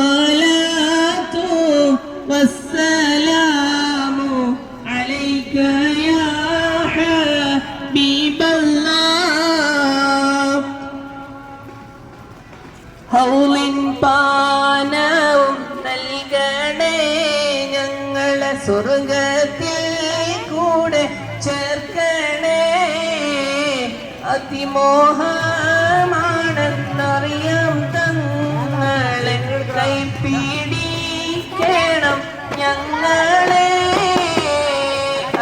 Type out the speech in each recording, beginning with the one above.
الصلاة والسلام عليك يا حبيب الله ഹൗലിൻ പാനവും നൽകണേ ഞങ്ങളെ സ്വർഗത്തിൽ കൂടെ ചേർക്കണേ അതിമോഹമാണെന്നറിയാം തങ്ങളെ കൈപിടിക്കണം ഞങ്ങളെ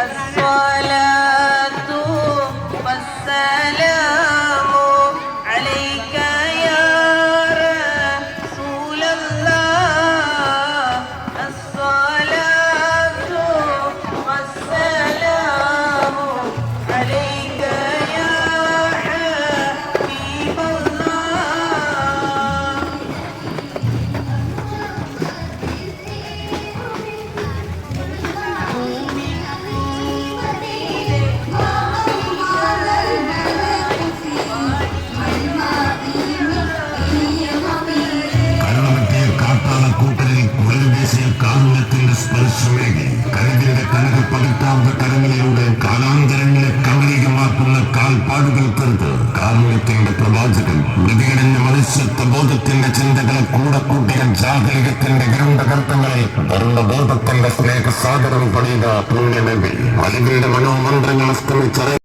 അസ്സലാത്തു വസ്സലാമു അലൈക യാ റസൂലല്ലാഹ് അസ്സലാത്തു വസ്സലാമു അലൈക യാ കാരുണ്യത്തിന്റെ സ്പർശമേകി കരവിന്റെ കനക പതിറ്റാത്ത കരങ്ങളിലൂടെ കാലാന്തരങ്ങളെ കമലീകമാക്കുന്ന കാൽപ്പാടുകൾക്കരുത് കാരുണ്യത്തിന്റെ പ്രവാചകൻ മൃതികടഞ്ഞ മനുഷ്യത്വ ബോധത്തിന്റെ ചിന്തകളെ കൂടെ കൂട്ടിയ ജാഗരികത്തിന്റെ ഗ്രന്ഥകർത്തങ്ങളെ ധർമ്മബോധത്തിന്റെ സ്നേഹസാഗരം പണിയുക പുണ്യമേവി അലിവിന്റെ മനോമന്ത്രങ്ങൾ അസ്തമിച്ചറ